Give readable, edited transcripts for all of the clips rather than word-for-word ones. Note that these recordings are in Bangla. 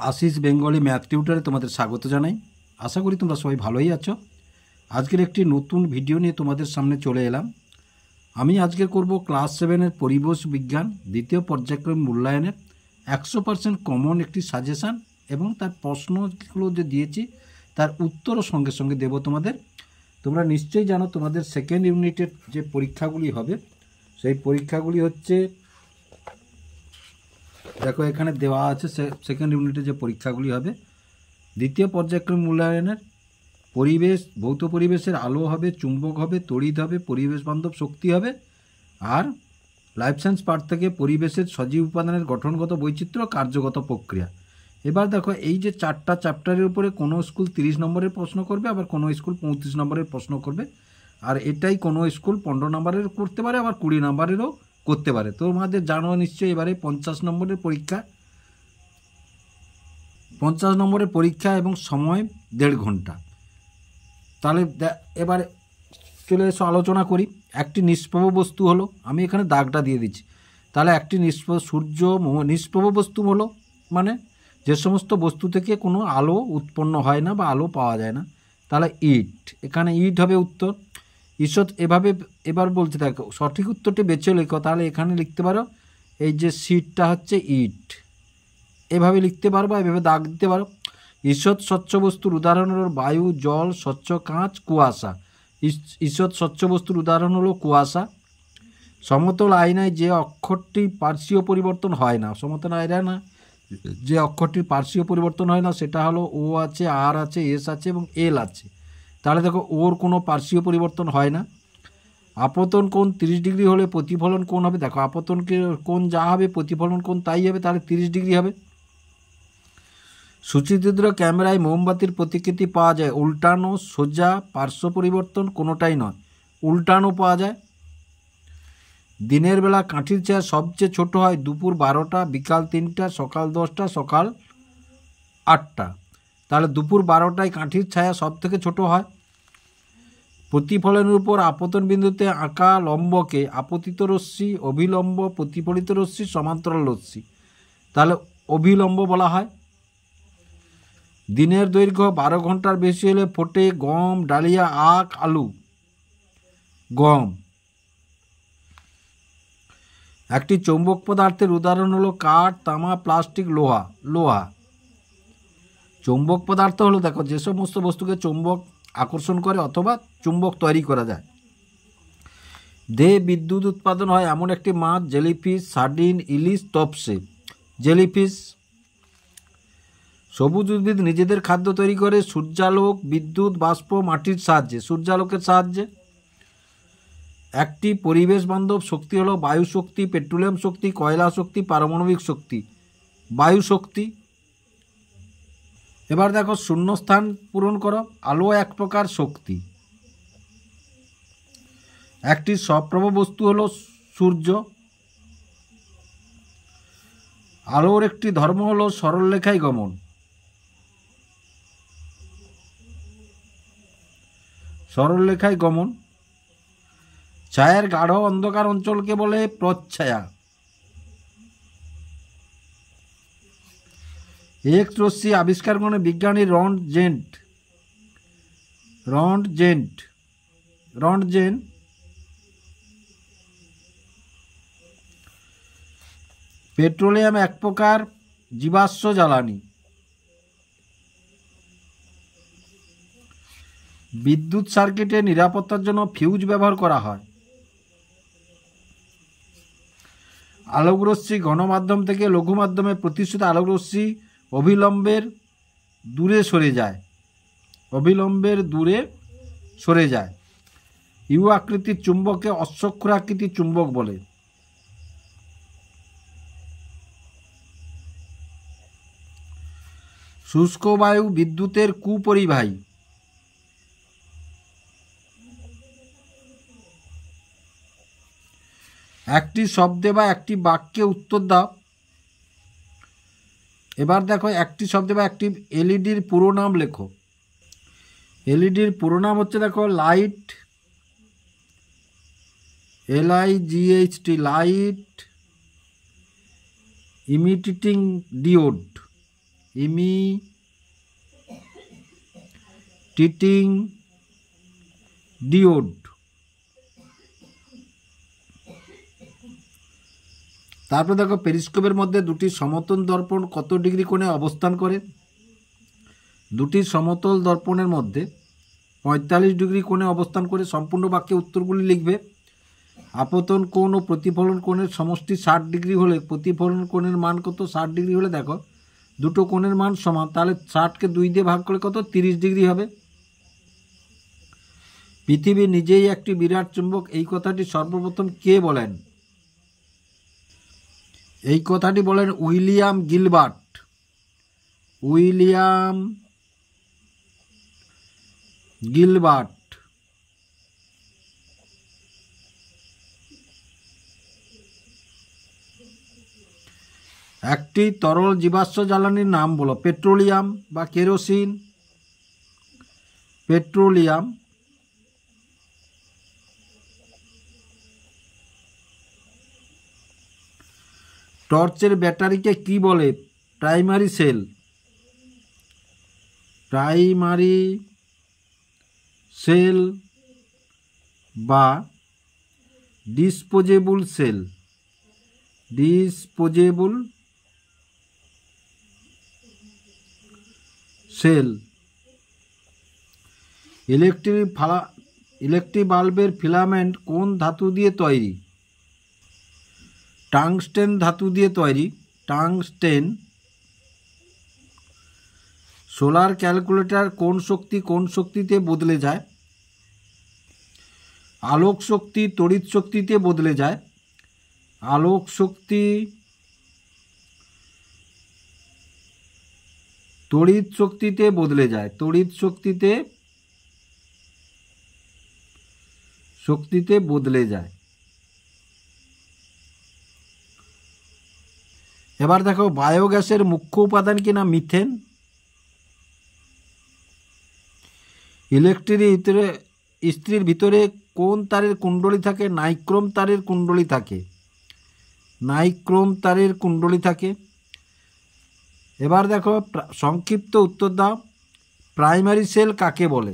আশিস বেঙ্গলি ম্যাথ টিউটারে তোমাদের স্বাগত জানাই। আশা করি তোমরা সবাই ভালোই আছো। আজকের একটি নতুন ভিডিও নিয়ে তোমাদের সামনে চলে এলাম। আমি আজকে করব ক্লাস 7-এর পরিবেশ বিজ্ঞান দ্বিতীয় পর্যায়ক্রম মূল্যায়নের 100% কমন একটি সাজেশান এবং তার প্রশ্নগুলো যে দিয়েছি তার উত্তরও সঙ্গে সঙ্গে দেব তোমাদের। তোমরা নিশ্চয়ই জানো তোমাদের সেকেন্ড ইউনিটের যে পরীক্ষাগুলি হবে সেই পরীক্ষাগুলি হচ্ছে, দেখো এখানে দেওয়া আছে সেকেন্ড ইউনিটে যে পরীক্ষাগুলি হবে দ্বিতীয় পর্যায়ক্রম মূল্যায়নের পরিবেশ, ভৌত পরিবেশের আলো হবে, চুম্বক হবে, তড়িৎ হবে, পরিবেশ বান্ধব শক্তি হবে, আর লাইফ সায়েন্স পার্ট থেকে পরিবেশের সজীব উপাদানের গঠনগত বৈচিত্র্য, কার্যগত প্রক্রিয়া। এবার দেখো এই যে চারটা চ্যাপ্টারের উপরে কোনো স্কুল 30 নম্বরের প্রশ্ন করবে, আবার কোনো স্কুল 35 নম্বরের প্রশ্ন করবে, আর এটাই কোনো স্কুল 15 নম্বরের করতে পারে, আবার 20 নম্বরেরও করতে পারে। তোমাদের জানো নিশ্চয়ই এবারে 50 নম্বরের পরীক্ষা, 50 নম্বরের পরীক্ষা এবং সময় 1.5 ঘন্টা। তাহলে এবার চলে এসো আলোচনা করি। একটি নিষ্প্রভ বস্তু হলো, আমি এখানে দাগটা দিয়ে দিচ্ছি, তাহলে একটি সূর্য নিষ্প্রভ বস্তু হলো মানে যে সমস্ত বস্তু থেকে কোনো আলো উৎপন্ন হয় না বা আলো পাওয়া যায় না, তাহলে ইট, এখানে ইট হবে উত্তর। ঈশ্বর এভাবে এবার বলতে দেখো সঠিক উত্তরটি বেছে লেখো, তাহলে এখানে লিখতে পারো এই যে সিটটা হচ্ছে ইট, এভাবে লিখতে পারো বা এভাবে দাগ দিতে পারো। ঈষৎ স্বচ্ছ বস্তুর উদাহরণ হলো বায়ু, জল, স্বচ্ছ কাঁচ, কুয়াশা। ঈষৎ স্বচ্ছ বস্তুর উদাহরণ হলো কুয়াশা। সমতল আয়নায় যে অক্ষরটি পার্শ্বীয় পরিবর্তন হয় না, সমতল আয়না না যে অক্ষরটির পার্শ্বীয় পরিবর্তন হয় না সেটা হলো ও আছে, আর আছে, এস আছে এবং এল আছে। তাহলে দেখো ওর কোনো পার্শ্বীয় পরিবর্তন হয় না। আপতন কোণ 30 ডিগ্রি হলে প্রতিফলন কোণ হবে, দেখো আপতন কোণ যা হবে প্রতিফলন কোণ তাই হবে, তাহলে 30 ডিগ্রি হবে। সূচিত্র ক্যামেরায় মোমবাতির প্রতিকৃতি পাওয়া যায় উল্টানো, সোজা, পার্শ্ব পরিবর্তন, কোনোটাই নয়, উল্টানো পাওয়া যায়। দিনের বেলা কাঠির ছায়া সবচেয়ে ছোট হয় দুপুর 12টা, বিকাল 3টা, সকাল 10টা, সকাল 8টা। তাহলে দুপুর 12টায় কাঠির ছায়া সব থেকে ছোট হয়। প্রতিফলনের উপর আপতন বিন্দুতে আঁকা লম্বকে আপতিত রশ্মি, অভিলম্ব, প্রতিফলিত রশ্মি, সমান্তরাল রশ্মি, তাহলে অভিলম্ব বলা হয়। দিনের দৈর্ঘ্য 12 ঘন্টার বেশি হলে ফোটে গম, ডালিয়া, আখ, আলু। গম। একটি চৌম্বক পদার্থের উদাহরণ হলো কাঠ, তামা, প্লাস্টিক, লোহা। লোহা। চৌম্বক পদার্থ হলো দেখো যে সমস্ত বস্তুকে চৌম্বক আকর্ষণ করে অথবা চুম্বক তৈরি করা যায়। দেহে বিদ্যুৎ উৎপাদন হয় এমন একটি মাছ জেলিফিশ, সার্ডিন, ইলিশ, তপসে। জেলিফিশ। সবুজ উদ্ভিদ নিজেদের খাদ্য তৈরি করে সূর্যালোক, বিদ্যুৎ, বাষ্প, মাটির সাহায্যে। সূর্যালোকের সাহায্যে। একটি পরিবেশ বান্ধব শক্তি হলো বায়ু শক্তি, পেট্রোলিয়াম শক্তি, কয়লা শক্তি, পারমাণবিক শক্তি। বায়ু শক্তি। এবার দেখো শূন্যস্থান পূরণ করো। আলো এক প্রকার শক্তি। একটি সপ্রভ বস্তু হলো সূর্য। আলোর একটি ধর্ম হলো সরলরেখায় গমন। সরলরেখায় গমন। ছায়ার গাঢ় অন্ধকার অঞ্চলকে বলে প্রচ্ছায়া। এক্স রশ্মি আবিষ্কার করেন বিজ্ঞানী রন্টজেন। পেট্রোলিয়াম এক প্রকার জীবাশ্ম জ্বালানি। বিদ্যুৎ সার্কিটে নিরাপত্তার জন্য ফিউজ ব্যবহার করা হয়। আলোকরশ্মি ঘনমাধ্যম থেকে লঘু মাধ্যমে প্রতিসৃত আলোকরশ্মি অবিলম্বের দূরে সরে যায়। ইউ আকৃতির চুম্বককে অশ্বক্ষুর আকৃতির চুম্বক বলে। শুষ্ক বায়ু বিদ্যুতের কুপরিবাহী। একটি শব্দে বা একটি বাক্যে উত্তর দাও। এবার দেখো একটি শব্দে বা একটি এলইডির পুরো নাম লেখো। এলইডির পুরো নাম হচ্ছে দেখো light, LIGHT, light emitting diode. Emitting diode. তারপর দেখো পেরিস্কোপের মধ্যে দুটি সমতল দর্পণ কত ডিগ্রি কোণে অবস্থান করে? দুটি সমতল দর্পণের মধ্যে 45 ডিগ্রি কোণে অবস্থান করে। সম্পূর্ণ বাক্যে উত্তরগুলি লিখবে। আপতন কোণ ও প্রতিফলন কোণের সমষ্টি 60 ডিগ্রি হলে প্রতিফলন কোণের মান কত? 60 ডিগ্রি হলে দেখো দুটো কোণের মান সমান, তাহলে 60কে 2 দিয়ে ভাগ করলে কত? 30 ডিগ্রি হবে। পৃথিবী নিজেই একটি বিরাট চুম্বক, এই কথাটি সর্বপ্রথম কে বলেন? এই কথাটি বলেন উইলিয়াম গিলবার্ট। William Gilbert. একটি তরল জীবাশ্ম জ্বালানির নাম বলো। পেট্রোলিয়াম বা কেরোসিন। পেট্রোলিয়াম। টর্চের ব্যাটারিকে কি বলে? Primary cell. প্রাইমারি সেল বা disposable cell. Disposable cell. Electric বাল্বের ফিলামেন্ট কোন ধাতু দিয়ে তৈরি? টাংস্টেন ধাতু দিয়ে তৈরি। টাংস্টেন। সোলার ক্যালকুলেটর কোন শক্তিতে বদলে যায়? আলোক শক্তি তড়িৎ শক্তিতে বদলে যায়। আলোক শক্তি তড়িৎ শক্তিতে বদলে যায়। তড়িৎ শক্তিতে বদলে যায়। এবার দেখো বায়োগ্যাসের মুখ্য উপাদান কিনা? মিথেন। ইস্ত্রির ভিতরে কোন তারের কুণ্ডলী থাকে? নাইক্রোম তারের কুণ্ডলী থাকে। নাইক্রোম তারের কুণ্ডলী থাকে। এবার দেখো সংক্ষিপ্ত উত্তর দাও, প্রাইমারি সেল কাকে বলে?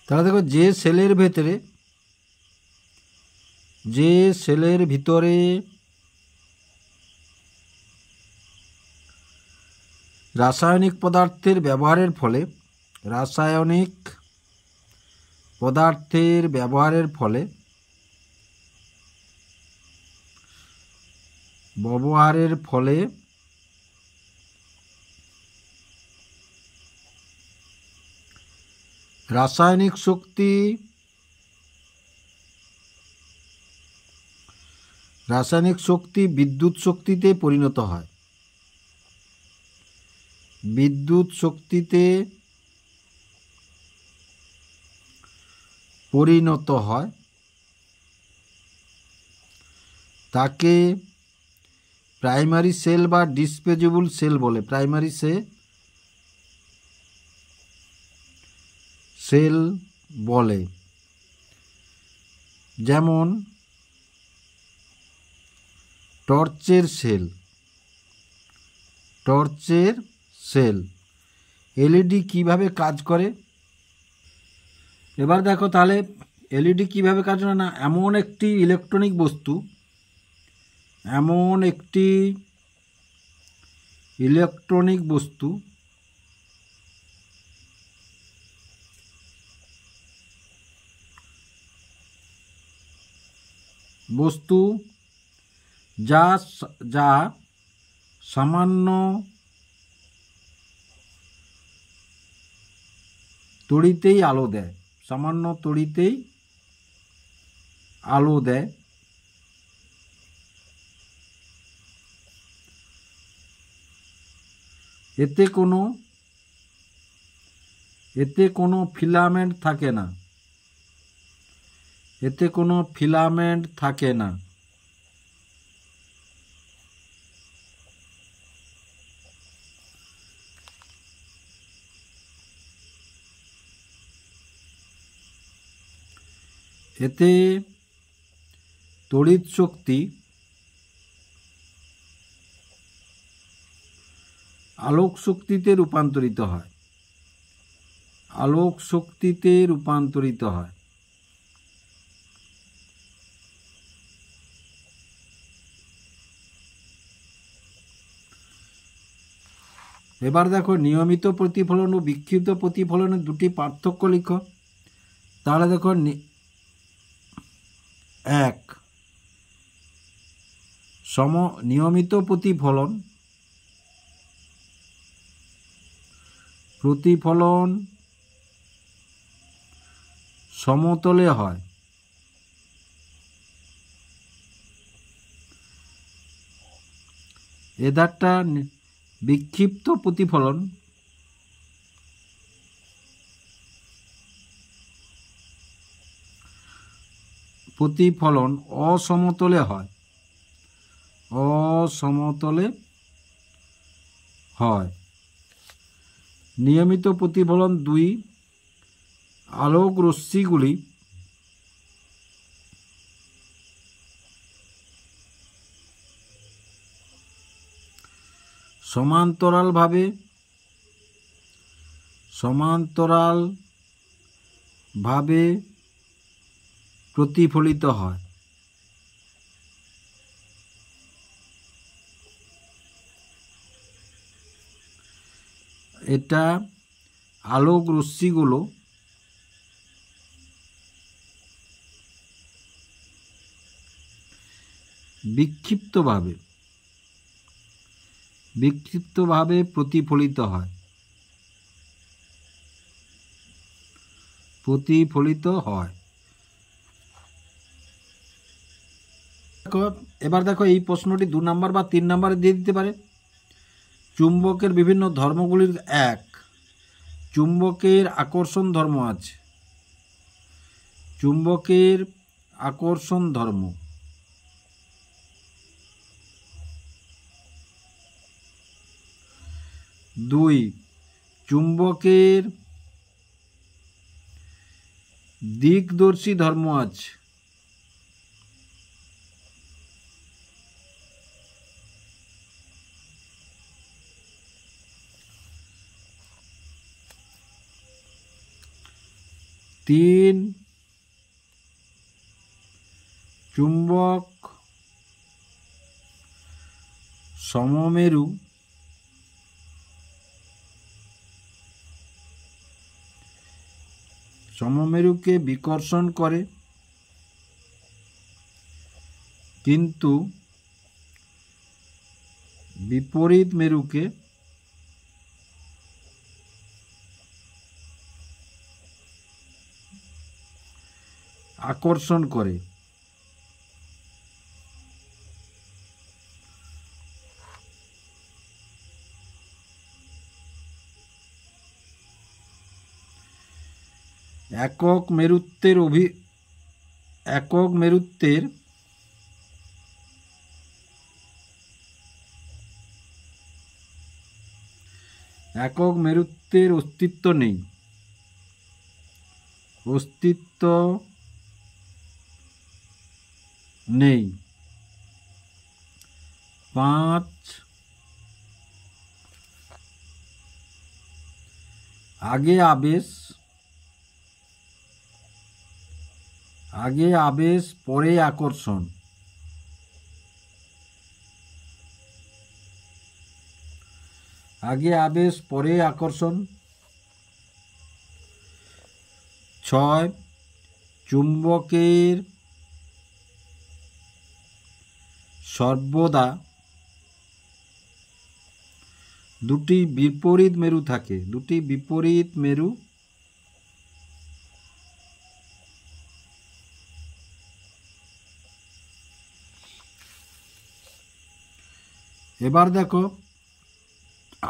তাহলে দেখো যে সেলের ভিতরে রাসায়নিক পদার্থের ব্যবহারের ফলে রাসায়নিক শক্তি বিদ্যুৎ শক্তিতে পরিণত হয়। বিদ্যুৎ শক্তিতে পরিণত হয় তাকে প্রাইমারি সেল বা ডিসপোজেবল সেল বলে। প্রাইমারি সেল বলে। যেমন টর্চের সেল। এলইডি কিভাবে কাজ করে? এবার দেখো তাহলে এলইডি কিভাবে কাজ করে না, এমন একটি ইলেকট্রনিক বস্তু যা সামান্য তড়িতেই আলো দেয়। এতে কোনো ফিলামেন্ট থাকে না। এতে তড়িৎ শক্তি আলোক শক্তিতে রূপান্তরিত হয়। আলোক শক্তিতে রূপান্তরিত হয়। এবার দেখো নিয়মিত প্রতিফলন ও বিক্ষিপ্ত প্রতিফলনের দুটি পার্থক্য লিখো। তাহলে দেখো এক, নিয়মিত প্রতিফলন সমতলে হয়। এদারটা বিক্ষিপ্ত প্রতিফলন অসমতলে হয়। নিয়মিত প্রতিফলন 2, আলোক রশ্মিগুলি সমান্তরালভাবে প্রতিফলিত হয়। এটা আলোক রশ্মিগুলো বিক্ষিপ্তভাবে প্রতিফলিত হয়। এবার দেখো এই প্রশ্নটি 2 নম্বর বা 3 নম্বরে দিয়ে দিতে পারে। চুম্বকের বিভিন্ন ধর্মগুলির এক, চুম্বকের আকর্ষণ ধর্ম আছে। চুম্বকের আকর্ষণ ধর্ম। 2, চুম্বকের দিকদর্শী ধর্ম আছে। 3, চুম্বক সমমেরুকে বিকর্ষণ করে, কিন্তু বিপরীত মেরুকে আকর্ষণ করে। একক মেরুত্বের অস্তিত্ব নেই। 5, আগে আবেশ পরে আকর্ষণ। আগে আবেশ পরে আকর্ষণ। 6, চুম্বকের সর্বদা দুটি বিপরীত মেরু থাকে। এবার দেখো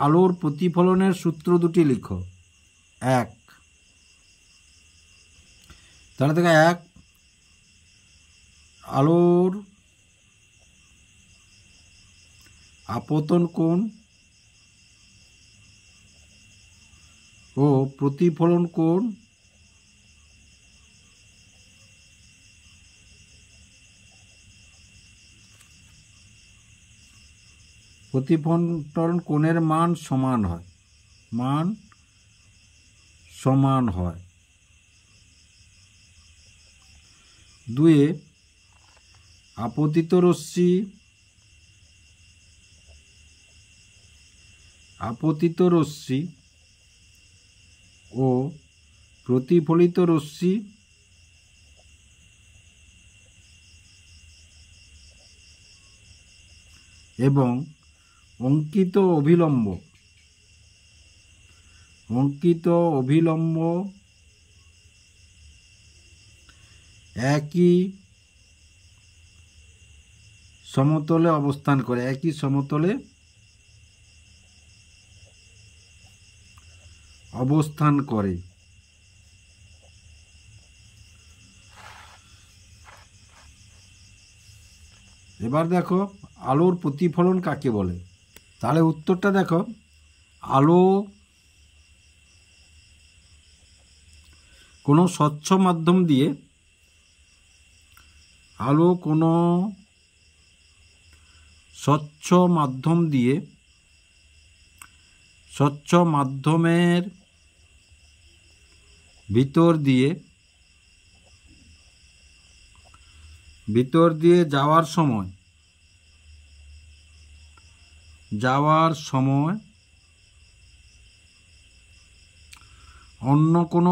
আলোর প্রতিফলনের সূত্র দুটি লিখো। 1, তাহলে দেখো 1, আলোর আপতন কোণ ও প্রতিফলন কোণ প্রতিফলন কোণের মান সমান হয়। 2 আপতিত রশ্মি ও প্রতিফলিত রশ্মি এবং অঙ্কিত অভিলম্ব একই সমতলে অবস্থান করে। এবার দেখো আলোর প্রতিফলন কাকে বলে। তাহলে উত্তরটা দেখো, আলো কোনো স্বচ্ছ মাধ্যম দিয়ে স্বচ্ছ মাধ্যমের ভিতর দিয়ে যাওয়ার সময় অন্য কোনো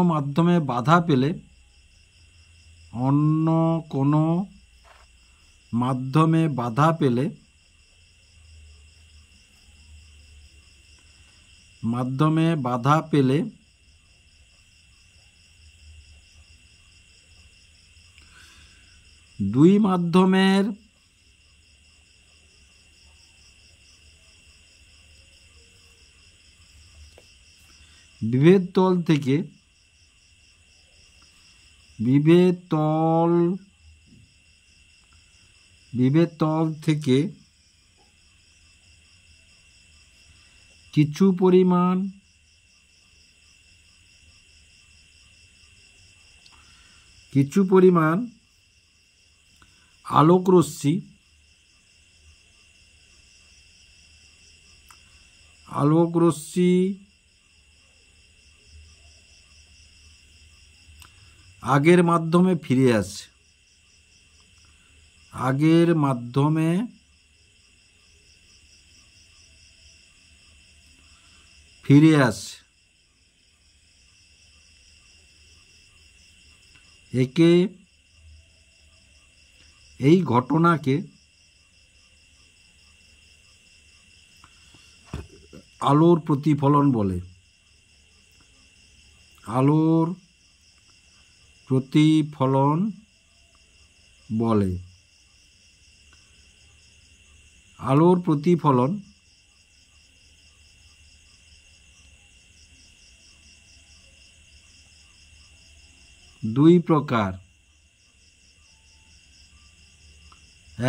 মাধ্যমে বাধা পেলে দুই মাধ্যমের বিভেদ তল থেকে কিছু পরিমাণ আলোক রশ্মি আগের মাধ্যমে ফিরে আসে। এই ঘটনাকে আলোর প্রতিফলন বলে। আলোর প্রতিফলন 2 প্রকার।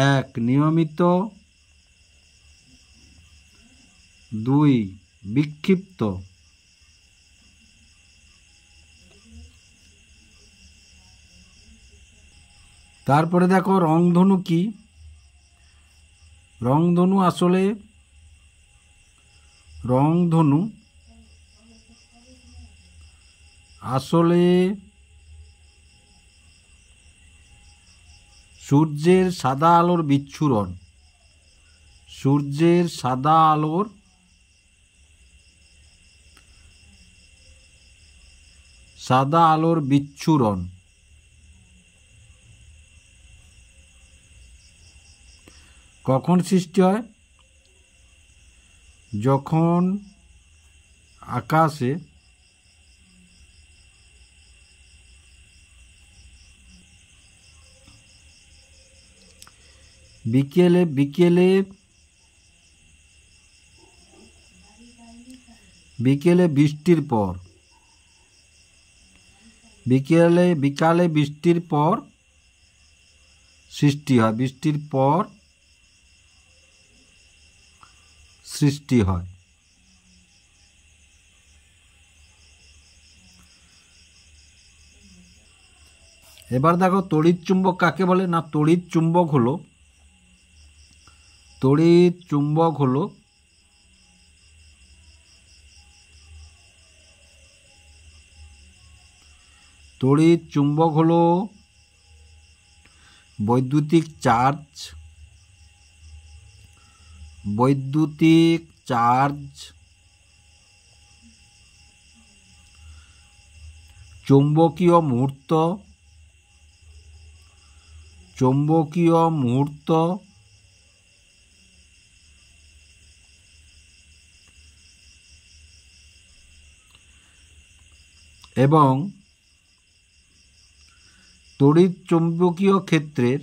1 নিয়মিত, 2 বিক্ষিপ্ত। তারপরে দেখো রংধনু কি। রংধনু আসলে সূর্যের সাদা আলোর বিচ্ছুরণ। কখন সৃষ্টি হয়? যখন আকাশে বিকেলে বৃষ্টির পর বিকালে বৃষ্টির পর সৃষ্টি হয়। এবার দেখো তড়িৎ চুম্বক কাকে বলে। না, তড়িৎ চুম্বক হলো তড়িৎ চুম্বক হলো বৈদ্যুতিক চার্জ। বৈদ্যুতিক চার্জ চৌম্বকীয় মুহূর্ত। চৌম্বকীয় মুহূর্ত এবং তড়িৎ চৌম্বকীয় ক্ষেত্রের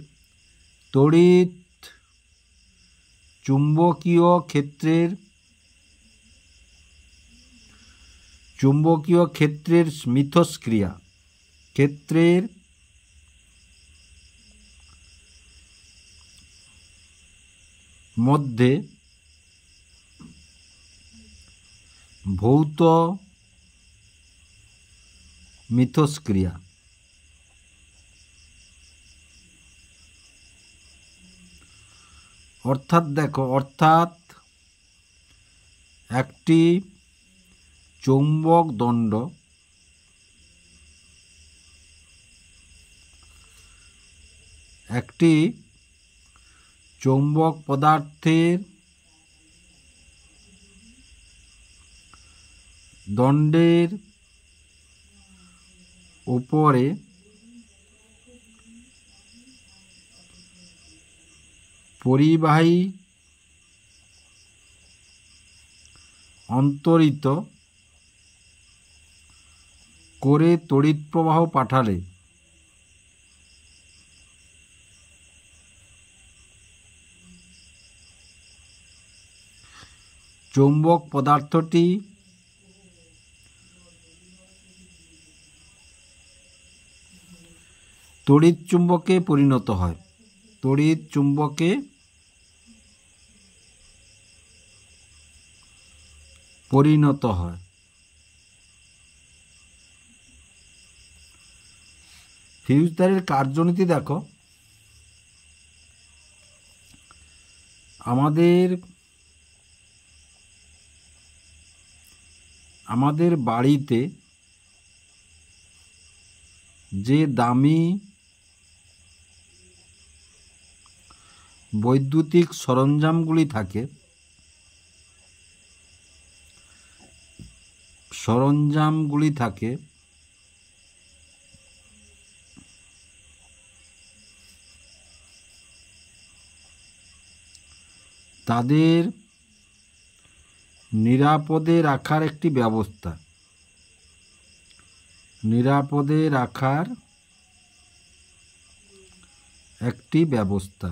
চুম্বকীয় ক্ষেত্রের মিথস্ক্রিয়া ক্ষেত্রের মধ্যে ভৌত মিথস্ক্রিয়া। অর্থাৎ একটি চৌম্বক দণ্ড একটি চৌম্বক পদার্থের দণ্ডের উপরে পরিবাহী অন্তরিত করে তড়িৎ প্রবাহ পাঠালে চৌম্বক পদার্থটি তড়িৎ চুম্বকে পরিণত হয়। তড়িৎ চুম্বকে পরিণত হয়। ফিউজ তারের কার্যনীতি দেখো। আমাদের বাড়িতে যে দামি বৈদ্যুতিক সরঞ্জামগুলি থাকে তাদের নিরাপদে রাখার একটি ব্যবস্থা।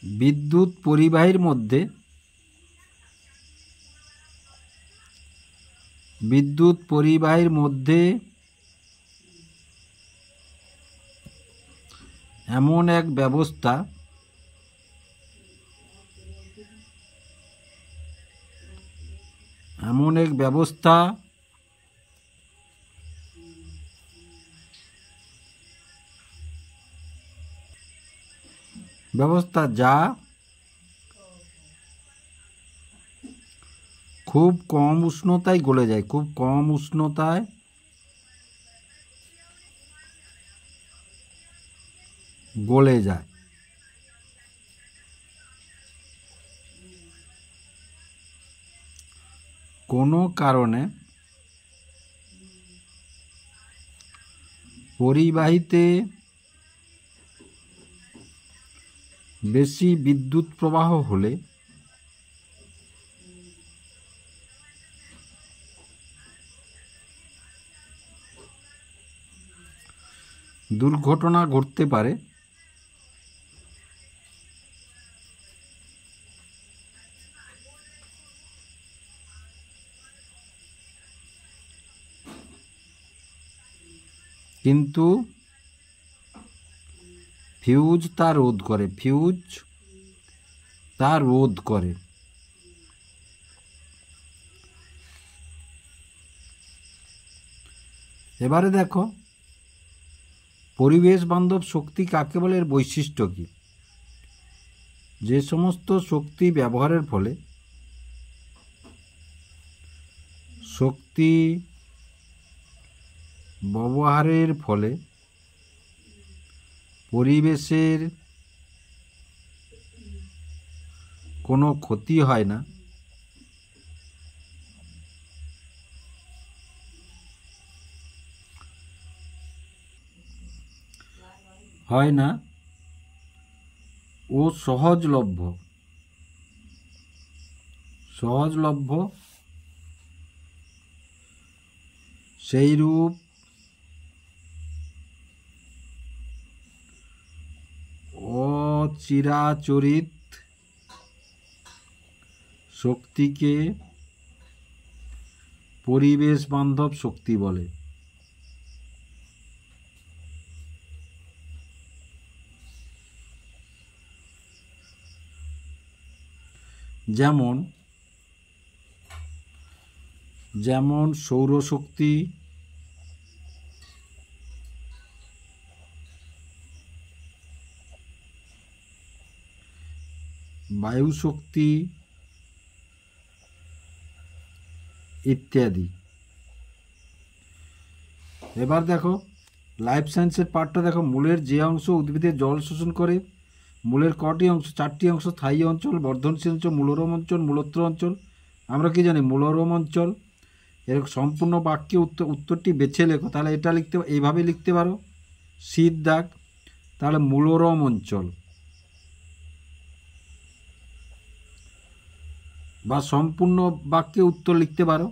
বিদ্যুৎ পরিবাহীর মধ্যে এমন এক ব্যবস্থা যা খুব কম উষ্ণতায় গলে যায়। কোনো কারণে পরিবাহীতে বেশি বিদ্যুৎ প্রবাহ হলে দুর্ঘটনা ঘটতে পারে। কিন্তু ফিউজ তা রোধ করে। এবারে দেখো পরিবেশ বান্ধব শক্তি কাকে বলে, এর বৈশিষ্ট্য কি। যে সমস্ত শক্তি ব্যবহারের ফলে পরিবেশের কোনো ক্ষতি হয় না ও সহজলভ্য সেইরূপ অচিরাচরিত শক্তিকে পরিবেশ বান্ধব শক্তি বলে। যেমন সৌরশক্তি, বায়ু শক্তি ইত্যাদি। এবার দেখো লাইফ সায়েন্সের পার্টটা দেখো। মূলের যে অংশ উদ্ভিদের জল শোষণ করে, মূলের কটি অংশ? 4টি অংশ। স্থায়ী অঞ্চল, বর্ধনশীল অঞ্চল, মূলরম অঞ্চল, মূলত্র অঞ্চল। আমরা কি জানি? মূলরম অঞ্চল। এর সম্পূর্ণ বাক্যে উত্তরটি বেছে লেখো। তাহলে এটা এইভাবে লিখতে পারো, শীত দাগ, তাহলে মূলরম অঞ্চল। বা সম্পূর্ণ বাক্যে উত্তর লিখতে পারো।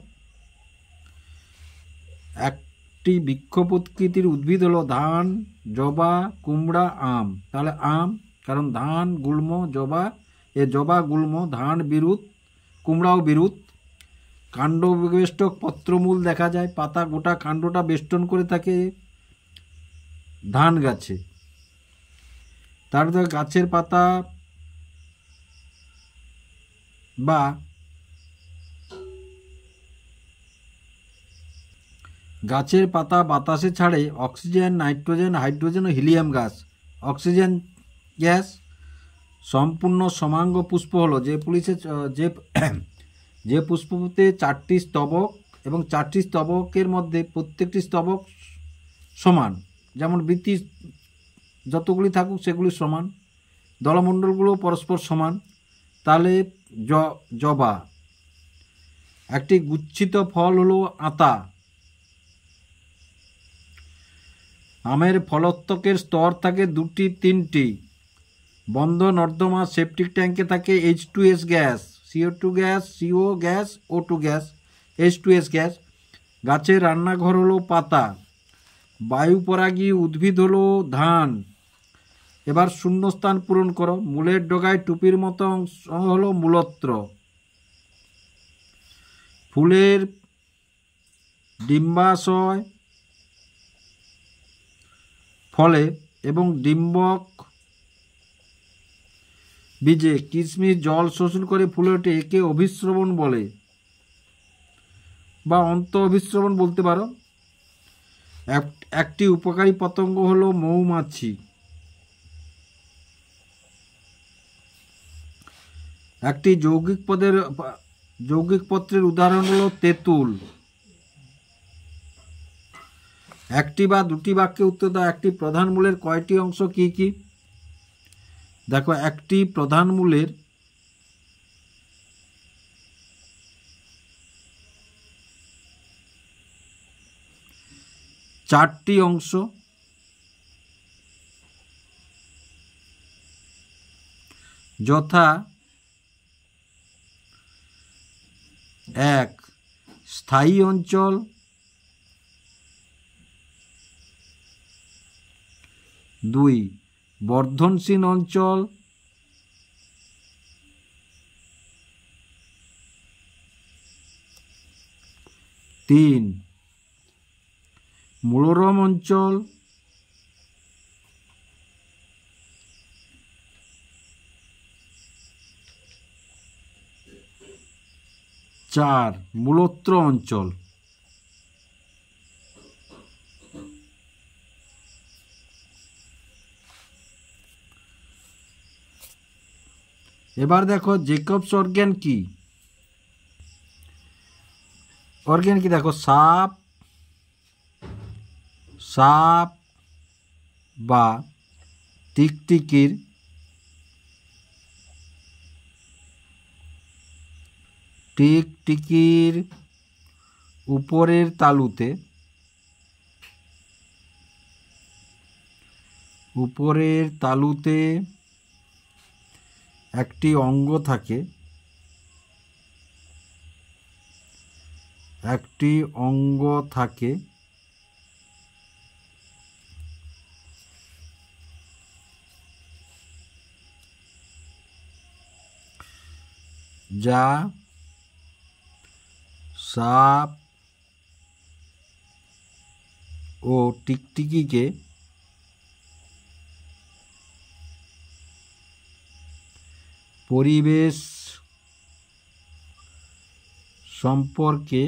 একটি বৃক্ষ প্রকৃতির উদ্ভিদ হলো ধান, জবা, কুমড়া, আম। তাহলে আম, কারণ ধান, গুল্ম, জবা, জবা, গুল্ম, ধান বিরুৎ, কুমড়াও বিরুৎ। কাণ্ড বেষ্টক পত্রমূল দেখা যায়, পাতা গোটা কাণ্ডটা বেষ্টন করে থাকে ধান গাছে। তারপরে গাছের পাতা বা গাছের পাতা বাতাসে ছাড়ে অক্সিজেন, নাইট্রোজেন, হাইড্রোজেন ও হিলিয়াম গ্যাস। Oxygen gas. সম্পূর্ণ সমাঙ্গ পুষ্প হলো যে পুষ্পতে 4টি স্তবক এবং 4টি স্তবকের মধ্যে প্রত্যেকটি স্তবক সমান। যেমন বৃত্তি যতগুলি থাকুক সেগুলি সমান, দলমণ্ডলগুলো পরস্পর সমান। তাহলে জবা। একটি গুচ্ছিত ফল হলো আতা। আমের ফলত্বকের স্তর থাকে 2টি 3টি। বন্ধ নর্দমা সেপটিক ট্যাঙ্কে থাকে H2S gas, CO2 gas, CO gas, O2 gas, H2S gas. গাছের রান্নাঘর হলো পাতা। বায়ুপরাগী উদ্ভিদ হলো ধান। এবার শূন্যস্থান পূরণ করো। মূলের ডগায় টুপির মতো অংশ হলো মূলত্র। ফুলের ডিম্বাশয় ফলে এবং ডিম্বক বীজে কিশমিশ জল শোষণ করে ফুলে ওঠে। একে অভিস্রবণ বলে বা অন্ত অভিস্রবণ বলতে পারো। একটি উপকারী পতঙ্গ হলো মৌমাছি। একটি যৌগিক পত্রের উদাহরণ হলো তেঁতুল। একটি বা দুটি বাক্যে উত্তর দাও। একটি প্রধান মূলের কয়টি অংশ কি কি? দেখো, একটি প্রধান মূলের 4টি অংশ। যথা: 1 স্থায়ী অঞ্চল, 2 বর্ধনশীল অঞ্চল, 3 মূলরম অঞ্চল, 4 মূলত্র অঞ্চল। এবার দেখো জেকবস অর্গ্যান কি। অর্গ্যান কি দেখো, সাপ সাপ বা টিকটিকির টিকটিকির উপরের তালুতে একটি অঙ্গ থাকে, যা সাপ ও টিকটিকিকে পরিবেশ সম্পর্কে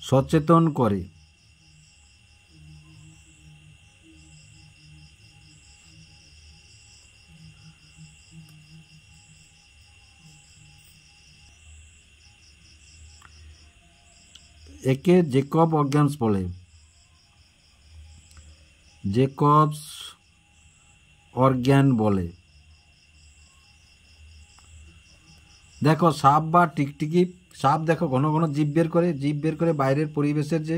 সচেতন করে। একে জেকব অর্গ্যানস বলে। জেকবস অর্গ্যান বলে। দেখো সাপ বা টিকটিকি, সাপ দেখো ঘন ঘন জিভ বের করে বাইরের পরিবেশের যে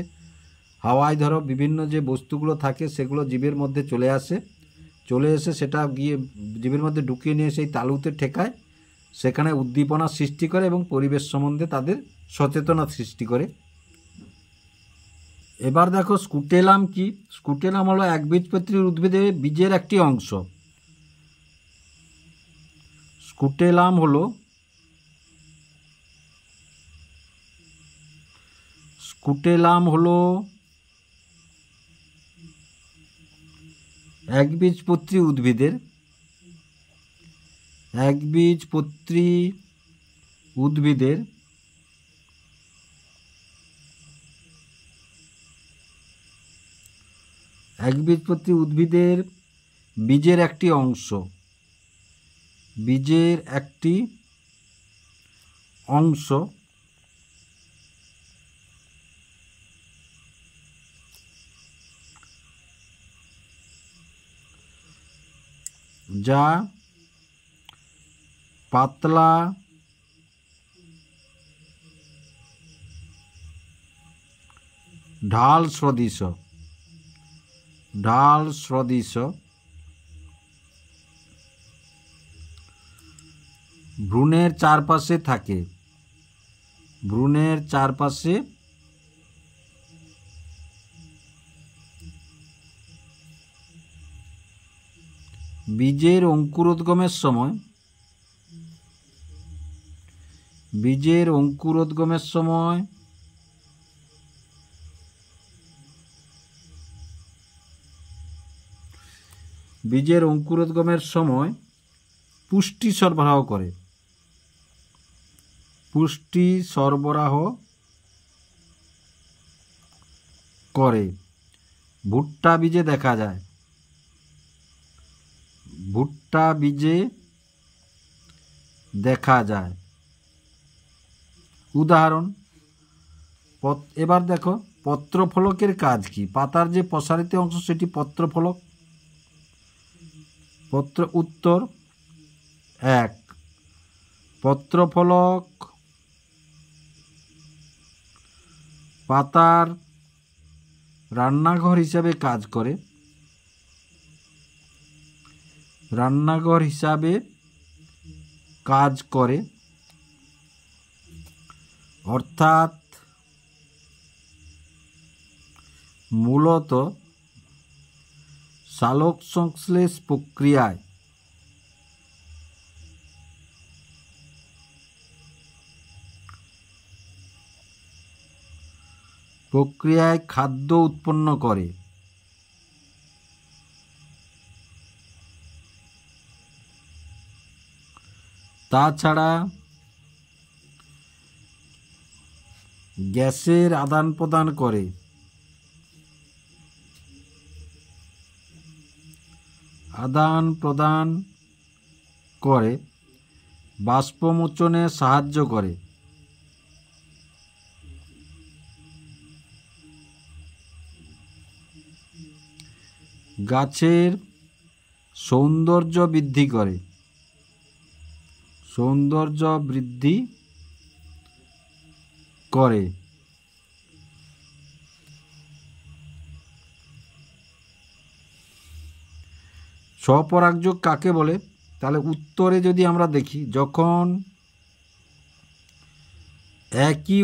হাওয়ায় ধরো বিভিন্ন যে বস্তুগুলো থাকে সেগুলো জিভের মধ্যে চলে এসে সেটা গিয়ে জিভের মধ্যে ঢুকিয়ে নিয়ে সেই তালুতে ঠেকায়, সেখানে উদ্দীপনা সৃষ্টি করে এবং পরিবেশ সম্বন্ধে তাদের সচেতনা সৃষ্টি করে। এবার দেখো স্কুটেলাম কি। স্কুটেলাম হলো একবীজপত্রী উদ্ভিদের বীজের একটি অংশ। স্কুটেলাম হলো একবীজপত্রী উদ্ভিদের বীজের একটি অংশ যা পাতলা ঢাল সদৃশ ভ্রূণের চারপাশে থাকে। বীজের অঙ্কুরোদ্গমের সময় পুষ্টি সরবরাহ করে। ভুট্টা বীজে দেখা যায়। উদাহরণ। এবার দেখো পত্রফলকের কাজ কি। পাতার যে প্রসারিত অংশ সেটি পত্রফলক। উত্তর 1, পত্রফলক পাতার রান্নাঘর হিসাবে কাজ করে, অর্থাৎ মূলত সালোক সংশ্লেষ প্রক্রিয়ায় খাদ্য উৎপন্ন করে। তাছাড়া গ্যাসের আদান প্রদান করে। বাষ্পমোচনে সাহায্য করে। গাছের সৌন্দর্য বৃদ্ধি করে। স্বপরাগযোগ কাকে বলে? তাহলে উত্তরে যদি আমরা দেখি, যখন একই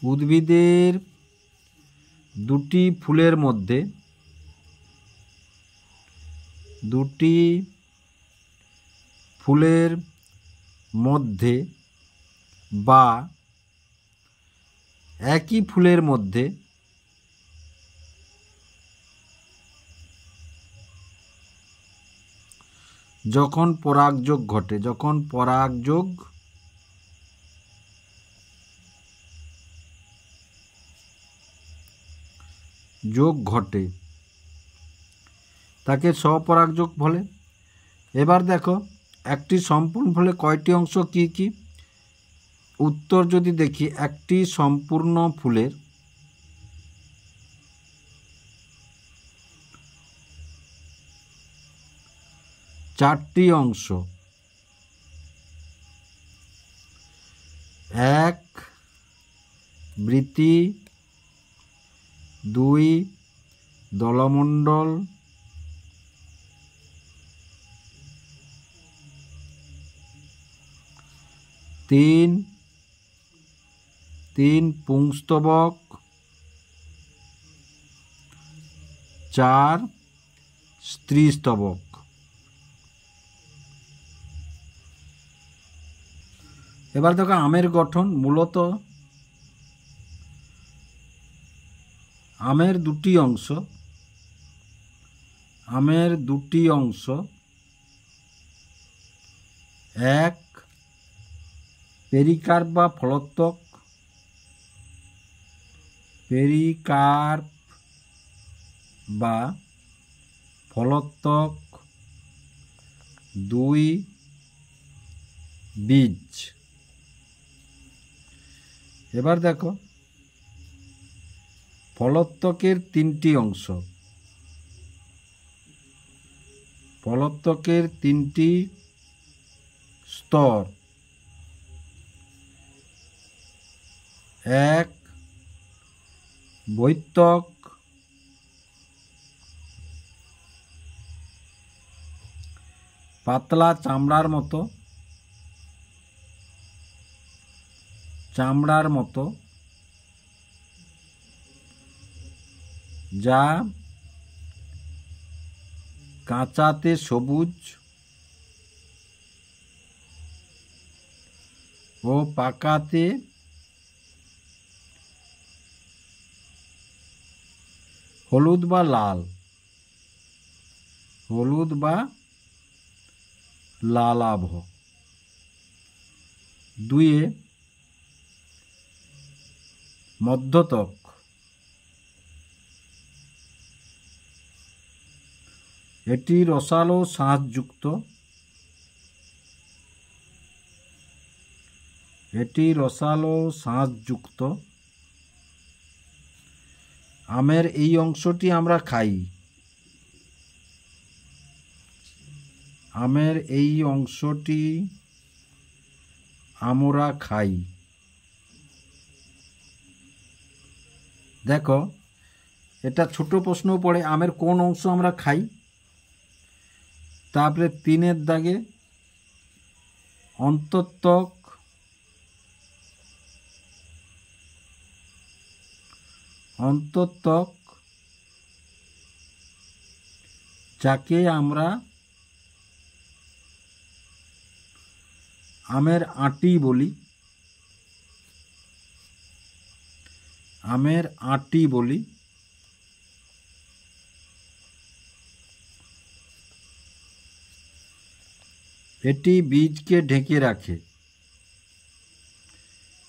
উদ্ভিদের দুটি ফুলের মধ্যে বা একই ফুলের মধ্যে যখন পরাগযোগ ঘটে তাকে স্বপরাগযোগ বলে। এবার দেখো, একটি সম্পূর্ণ ফুলে কয়টি অংশ কি কি? উত্তর যদি দেখি, একটি সম্পূর্ণ ফুলের 4টি অংশ। 1 বৃতি, 2 দলমণ্ডল, 3 পুংস্তবক, 4 স্ত্রীস্তবক। এবার দেখো আমের গঠন। মূলত আমের দুটি অংশ, 1 পেরিকার্প বা ফলোত্বক, 2 বীজ। এবার দেখো ফলোত্বকের 3টি অংশ, 3টি স্তর। 1 বৈত্তক, পাতলা চামড়ার মতো, যা কাঁচাতে সবুজ ও পাকাতে হলুদ বা লালাভ। 2 মধ্যত্বক, এটি রসালো শাঁসযুক্ত। আমের এই অংশটি আমরা খাই। দেখো, এটা ছোট প্রশ্ন পড়ে, আমের কোন অংশ আমরা খাই? তারপরে 3 দাগে অন্তত্বক, যাকে আমরা আমের আঁটি বলি। এটি বীজকে ঢেকে রাখে।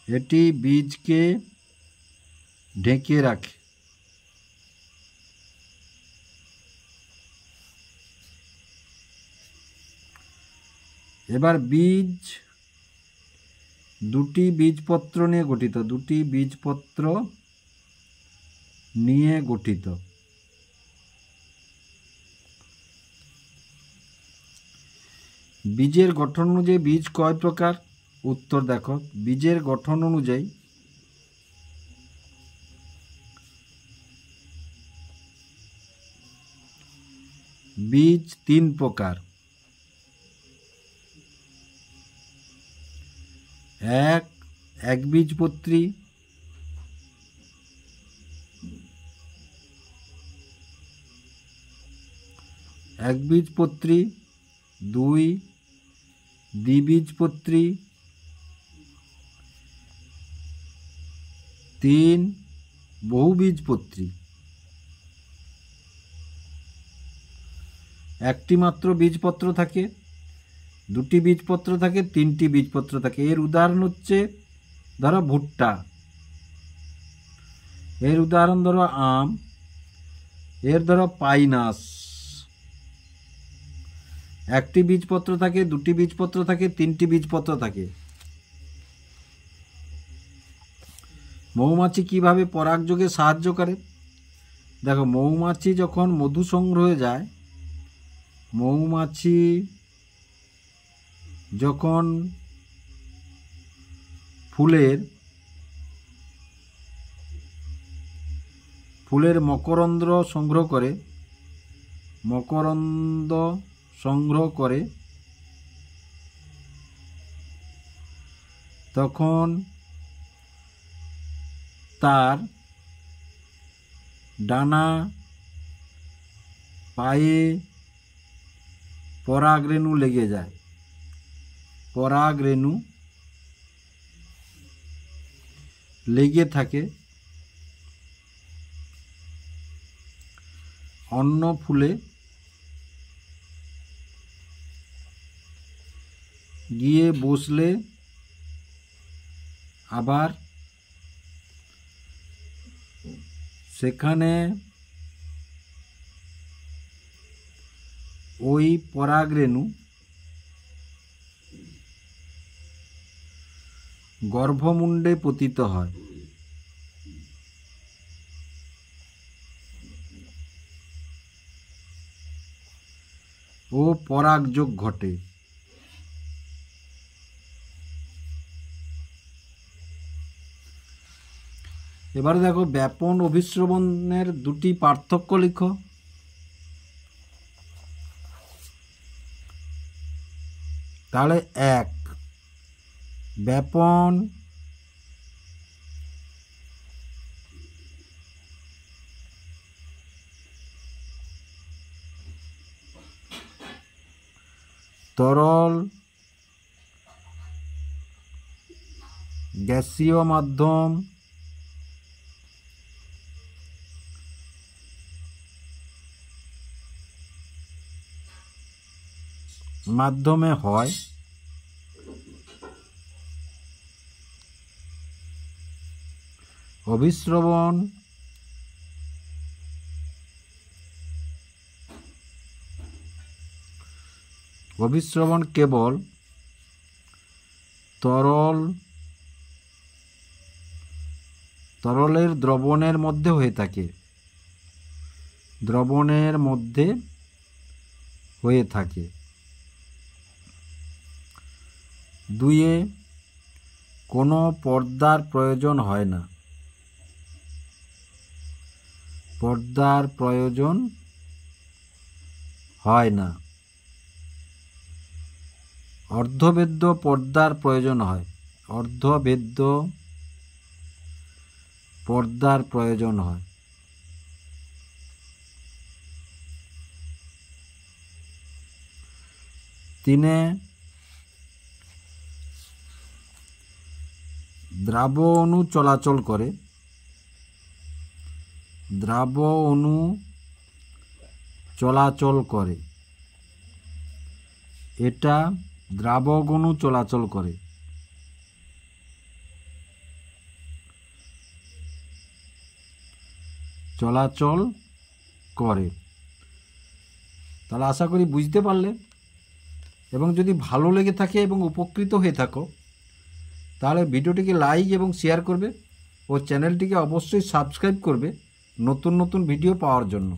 এটি বীজকে ঢেকে রাখে। এবার বীজ দুটি বীজপত্র নিয়ে গঠিত। দুটি বীজপত্র নিয়ে গঠিত। বীজের গঠন অনুযায়ী বীজ কয় প্রকার? উত্তর দেখো, বীজের গঠন অনুযায়ী বীজ 3 প্রকার। একবীজপত্রী, একবীজপত্রী, 2 দ্বিবীজপত্রী, 3 বহুবীজপত্রী। একটি মাত্র বীজপত্র থাকে, দুটি বীজপত্র থাকে, 3টি বীজপত্র থাকে। এর উদাহরণ হচ্ছে ধরো ভুট্টা, এর উদাহরণ ধরো আম, এর ধরো পাইনাস। একটি বীজপত্র থাকে, দুটি বীজপত্র থাকে, 3টি বীজপত্র থাকে। মৌমাছি কিভাবে পরাগযোগে সাহায্য করে? দেখো, মৌমাছি যখন মধু সংগ্রহে যায়, মৌমাছি যখন ফুলের মকরন্দ সংগ্রহ করে, তখন তার ডানা পায়ে পরাগরেণু লেগে যায়। পরাগরেণু লেগে থাকে অন্য ফুলে গিয়ে বসলে আবার সেখানে ওই পরাগরেণু গর্ভমুণ্ডে পতিত হয় ও পরাগযোগ ঘটে। এবারে দেখো, ব্যাপন অভিস্রবণের দুটি পার্থক্য লিখো। তাহলে 1 ব্যাপন তরল গ্যাসীয় মাধ্যমে হয়। অভিস্রবণ কেবল তরলের দ্রবণের মধ্যে হয়ে থাকে। হয়ে থাকে। 2 কোনো পর্দার প্রয়োজন হয় না। অর্ধবেদ্য পর্দার প্রয়োজন হয়। অর্ধবেদ্য পর্দার প্রয়োজন হয়। 3 দ্রাব অণু চলাচল করে। এটা দ্রাবক অণু চলাচল করে। চলাচল করে। তাহলে আশা করি বুঝতে পারলে, এবং যদি ভালো লেগে থাকে এবং উপকৃত হয়ে থাকো তাহলে ভিডিওটিকে লাইক এবং শেয়ার করবে ও চ্যানেলটিকে অবশ্যই সাবস্ক্রাইব করবে নতুন নতুন ভিডিও পাওয়ার জন্য।